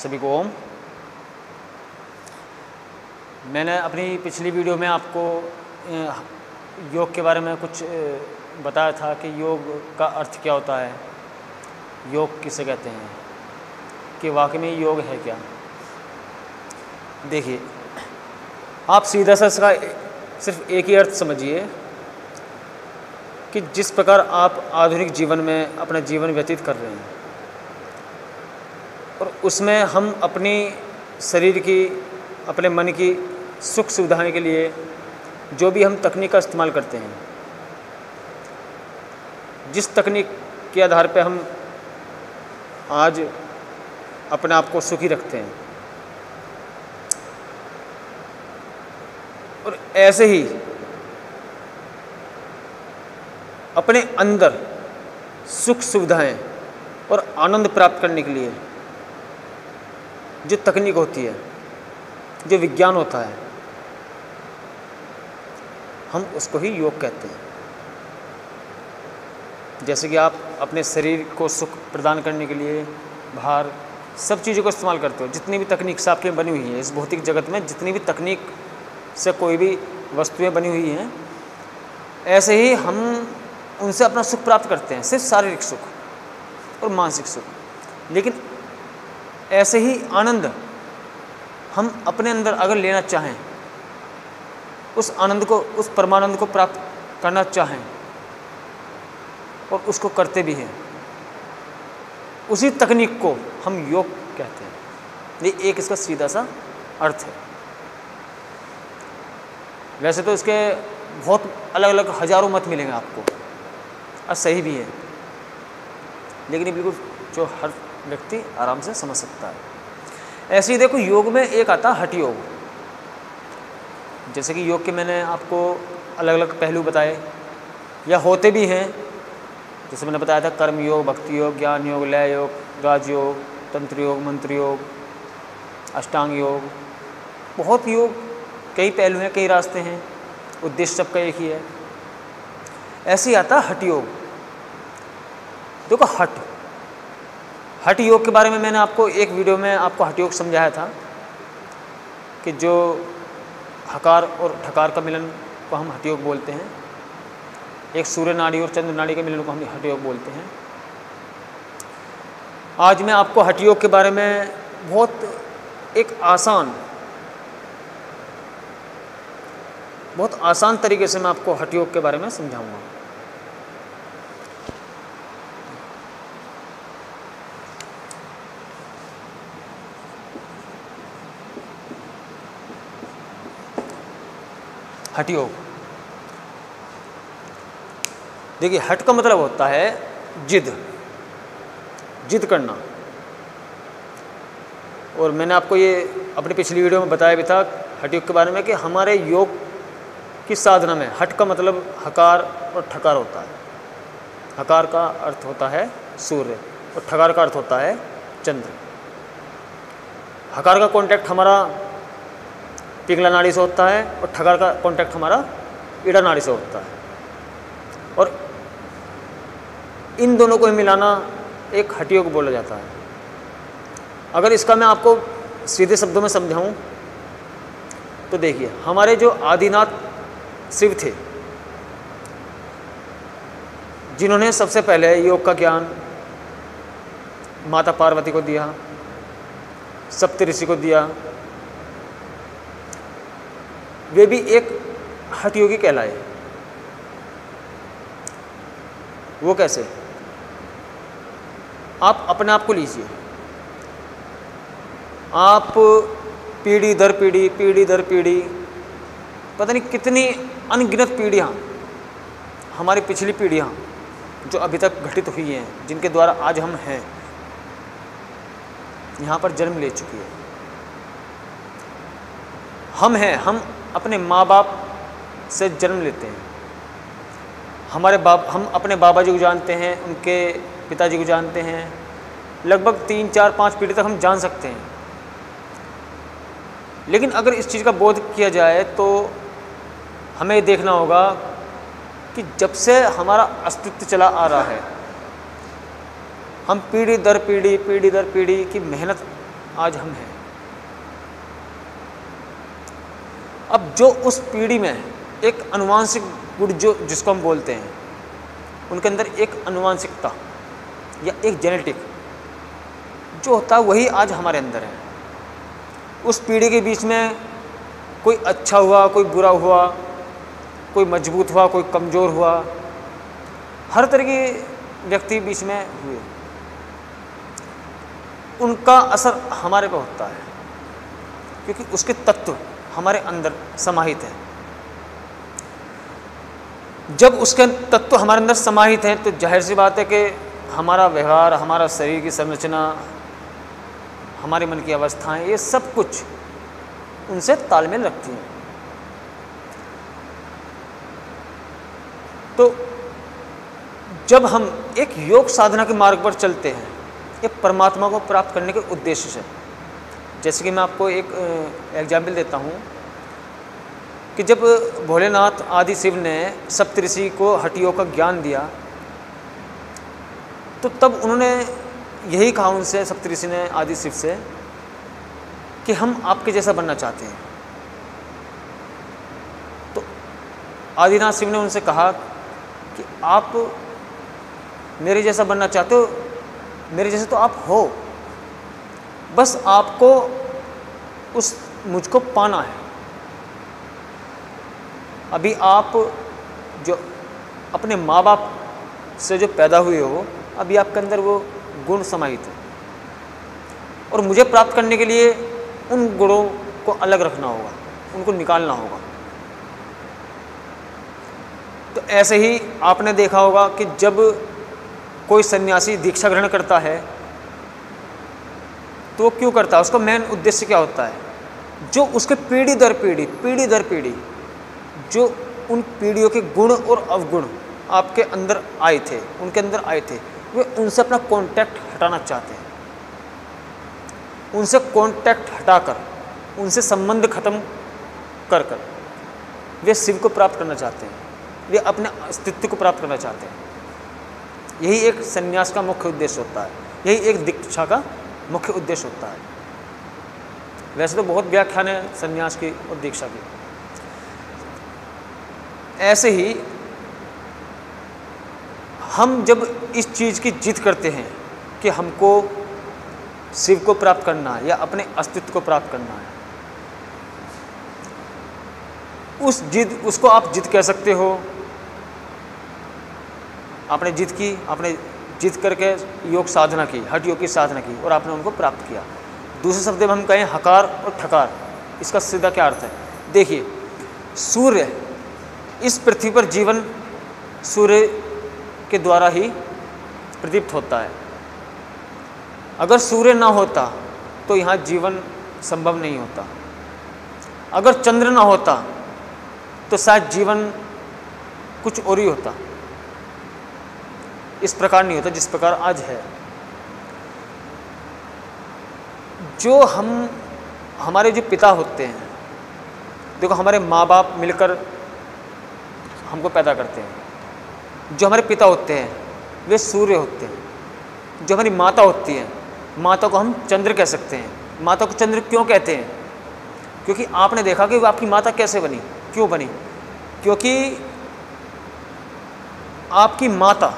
सभी को ओम। मैंने अपनी पिछली वीडियो में आपको योग के बारे में कुछ बताया था कि योग का अर्थ क्या होता है, योग किसे कहते हैं, कि वाकई में योग है क्या। देखिए, आप सीधा सा इसका सिर्फ एक ही अर्थ समझिए कि जिस प्रकार आप आधुनिक जीवन में अपना जीवन व्यतीत कर रहे हैं और उसमें हम अपनी शरीर की, अपने मन की सुख सुविधाएं के लिए जो भी हम तकनीक का इस्तेमाल करते हैं, जिस तकनीक के आधार पर हम आज अपने आप को सुखी रखते हैं, और ऐसे ही अपने अंदर सुख सुविधाएं और आनंद प्राप्त करने के लिए जो तकनीक होती है, जो विज्ञान होता है, हम उसको ही योग कहते हैं। जैसे कि आप अपने शरीर को सुख प्रदान करने के लिए बाहर सब चीज़ों को इस्तेमाल करते हो, जितनी भी तकनीक से आपके बनी हुई है इस भौतिक जगत में, जितनी भी तकनीक से कोई भी वस्तुएं बनी हुई हैं, ऐसे ही हम उनसे अपना सुख प्राप्त करते हैं, सिर्फ शारीरिक सुख और मानसिक सुख। लेकिन ऐसे ही आनंद हम अपने अंदर अगर लेना चाहें, उस आनंद को, उस परमानंद को प्राप्त करना चाहें और उसको करते भी हैं, उसी तकनीक को हम योग कहते हैं। ये एक इसका सीधा सा अर्थ है। वैसे तो इसके बहुत अलग अलग हजारों मत मिलेंगे आपको, और सही भी है, लेकिन ये बिल्कुल जो हर व्यक्ति आराम से समझ सकता है। ऐसे ही देखो, योग में एक आता है हठ योग। जैसे कि योग के मैंने आपको अलग अलग पहलू बताए, या होते भी हैं। जैसे मैंने बताया था कर्म योग, भक्ति योग, ज्ञान योग, लय योग, राजयोग, तंत्र योग, मंत्र योग, अष्टांग योग। बहुत योग, कई पहलू हैं, कई रास्ते हैं, उद्देश्य सबका एक ही है। ऐसे ही आता है हठ योग। देखो, हठ योग के बारे में मैंने आपको एक वीडियो में आपको हठ योग समझाया था कि जो हकार और ठकार का मिलन को हम हठ योग बोलते हैं, एक सूर्य नाड़ी और चंद्र नाड़ी के मिलन को हम हठ योग बोलते हैं। आज मैं आपको हठ योग के बारे में बहुत आसान तरीके से मैं आपको हठ योग के बारे में समझाऊंगा। हठ योग, देखिए, हठ का मतलब होता है जिद करना। और मैंने आपको ये अपनी पिछली वीडियो में बताया भी था हठ योग के बारे में कि हमारे योग की साधना में हठ का मतलब हकार और ठकार होता है। हकार का अर्थ होता है सूर्य और ठकार का अर्थ होता है चंद्र। हकार का कॉन्टैक्ट हमारा पिंगला नाड़ी से होता है और ठकार का कॉन्टैक्ट हमारा ईड़ा नाड़ी से होता है, और इन दोनों को ही मिलाना एक हठ योग बोला जाता है। अगर इसका मैं आपको सीधे शब्दों में समझाऊं तो देखिए, हमारे जो आदिनाथ शिव थे, जिन्होंने सबसे पहले योग का ज्ञान माता पार्वती को दिया, सप्त ऋषि को दिया, वे भी एक हठ योगी कहलाए। वो कैसे? आप अपने आप को लीजिए, आप पीढ़ी दर पीढ़ी, पता नहीं कितनी अनगिनत पीढ़ियाँ, हमारी पिछली पीढ़ियाँ जो अभी तक घटित हुई हैं, जिनके द्वारा आज हम हैं, यहाँ पर जन्म ले चुकी है। हम अपने माँ बाप से जन्म लेते हैं। हम अपने बाबा जी को जानते हैं, उनके पिताजी को जानते हैं, लगभग 3, 4, 5 पीढ़ी तक हम जान सकते हैं। लेकिन अगर इस चीज़ का बोध किया जाए तो हमें देखना होगा कि जब से हमारा अस्तित्व चला आ रहा है, हम पीढ़ी दर पीढ़ी की मेहनत आज हम हैं। अब जो उस पीढ़ी में एक अनुवांशिक गुण जो जिसको हम बोलते हैं, उनके अंदर एक अनुवांशिकता या एक जेनेटिक जो होता है वही आज हमारे अंदर है। उस पीढ़ी के बीच में कोई अच्छा हुआ, कोई बुरा हुआ, कोई मजबूत हुआ, कोई कमज़ोर हुआ, हर तरह के व्यक्ति बीच में हुए, उनका असर हमारे पे होता है क्योंकि उसके तत्व हमारे अंदर समाहित हैं। जब उसके तत्व हमारे अंदर समाहित हैं तो जाहिर सी बात है कि हमारा व्यवहार, हमारा शरीर की संरचना, हमारे मन की अवस्थाएं, ये सब कुछ उनसे तालमेल रखती हैं। तो जब हम एक योग साधना के मार्ग पर चलते हैं, एक परमात्मा को प्राप्त करने के उद्देश्य से, जैसे कि मैं आपको एक एग्जाम्पल देता हूँ कि जब भोलेनाथ आदि शिव ने सप्तऋषि को हठयोग का ज्ञान दिया तो तब उन्होंने यही कहा उनसे, सप्तऋषि ने आदि शिव से, कि हम आपके जैसा बनना चाहते हैं। तो आदिनाथ शिव ने उनसे कहा कि आप मेरे जैसा बनना चाहते हो, मेरे जैसे तो आप हो, बस आपको उस मुझको पाना है। अभी आप जो अपने माँ बाप से जो पैदा हुए हो, अभी आपके अंदर वो गुण समाहित है और मुझे प्राप्त करने के लिए उन गुणों को अलग रखना होगा, उनको निकालना होगा। तो ऐसे ही आपने देखा होगा कि जब कोई सन्यासी दीक्षा ग्रहण करता है तो वो क्यों करता है, उसका मेन उद्देश्य क्या होता है? जो उसके पीढ़ी दर पीढ़ी जो उन पीढ़ियों के गुण और अवगुण आपके अंदर आए थे, उनके अंदर आए थे, वे उनसे अपना कांटेक्ट हटाना चाहते हैं। उनसे कांटेक्ट हटाकर, उनसे संबंध खत्म कर वे शिव को प्राप्त करना चाहते हैं, वे अपने अस्तित्व को प्राप्त करना चाहते हैं। यही एक संन्यास का मुख्य उद्देश्य होता है, यही एक दीक्षा का मुख्य उद्देश्य होता है। वैसे तो बहुत व्याख्यान है संन्यास की और दीक्षा की। ऐसे ही हम जब इस चीज़ की जिद करते हैं कि हमको शिव को प्राप्त करना है या अपने अस्तित्व को प्राप्त करना है, उसको आप जिद कह सकते हो। आपने जिद की, आपने जिद करके योग साधना की, हठ योग की साधना की और आपने उनको प्राप्त किया। दूसरे शब्द में हम कहें हकार और ठकार, इसका सीधा क्या अर्थ है? देखिए, सूर्य, इस पृथ्वी पर जीवन सूर्य के द्वारा ही प्रदीप्त होता है। अगर सूर्य ना होता तो यहाँ जीवन संभव नहीं होता। अगर चंद्र ना होता तो शायद जीवन कुछ और ही होता, इस प्रकार नहीं होता जिस प्रकार आज है। जो हमारे जो पिता होते हैं, देखो हमारे माँ बाप मिलकर हमको पैदा करते हैं। जो हमारे पिता होते हैं वे सूर्य होते हैं। जो हमारी माता होती है, माता को हम चंद्र कह सकते हैं। माता को चंद्र क्यों कहते हैं? क्योंकि आपने देखा कि वो आपकी माता कैसे बनी, क्यों बनी? क्योंकि आपकी माता,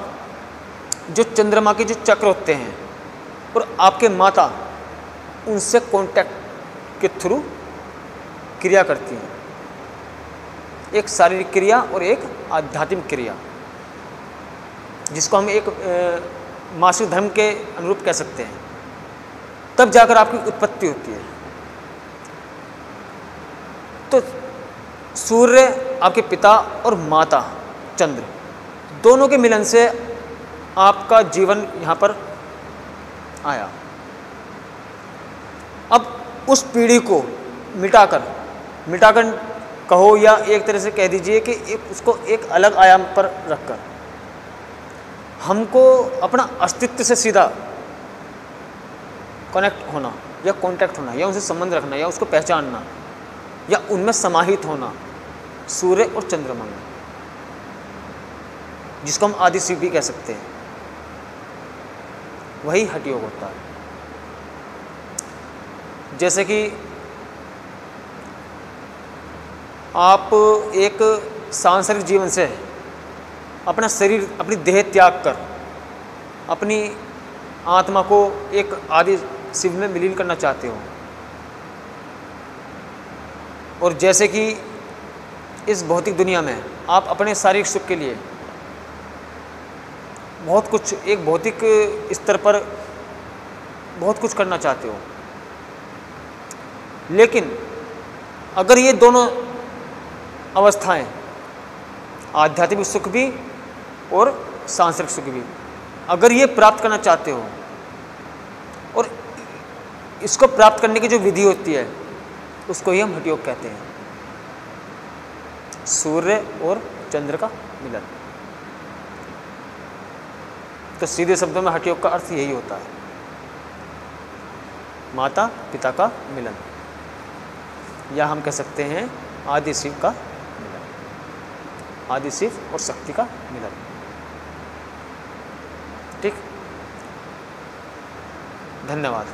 जो चंद्रमा के जो चक्र होते हैं और आपके माता उनसे कांटेक्ट के थ्रू क्रिया करती हैं, एक शारीरिक क्रिया और एक आध्यात्मिक क्रिया, जिसको हम एक मासिक धर्म के अनुरूप कह सकते हैं। तब जाकर आपकी उत्पत्ति होती है। तो सूर्य आपके पिता और माता चंद्र, दोनों के मिलन से आपका जीवन यहाँ पर आया। अब उस पीढ़ी को मिटाकर कहो या एक तरह से कह दीजिए कि उसको एक अलग आयाम पर रखकर हमको अपना अस्तित्व से सीधा कनेक्ट होना या कांटेक्ट होना या उनसे संबंध रखना या उसको पहचानना या उनमें समाहित होना, सूर्य और चंद्रमा में, जिसको हम आदि शिव भी कह सकते हैं, वही हठ योग होता है। जैसे कि आप एक सांसारिक जीवन से अपना शरीर, अपनी देह त्याग कर अपनी आत्मा को एक आदि शिव में विलीन करना चाहते हो, और जैसे कि इस भौतिक दुनिया में आप अपने शारीरिक सुख के लिए बहुत कुछ, एक भौतिक स्तर पर बहुत कुछ करना चाहते हो, लेकिन अगर ये दोनों अवस्थाएं, आध्यात्मिक सुख भी और सांसारिक सुख भी, अगर ये प्राप्त करना चाहते हो, और इसको प्राप्त करने की जो विधि होती है उसको ही हम हठ योग कहते हैं, सूर्य और चंद्र का मिलन। तो सीधे शब्दों में हठ योग का अर्थ यही होता है, माता पिता का मिलन, या हम कह सकते हैं आदि शिव का मिलन, आदि शिव और शक्ति का मिलन। ठीक, धन्यवाद।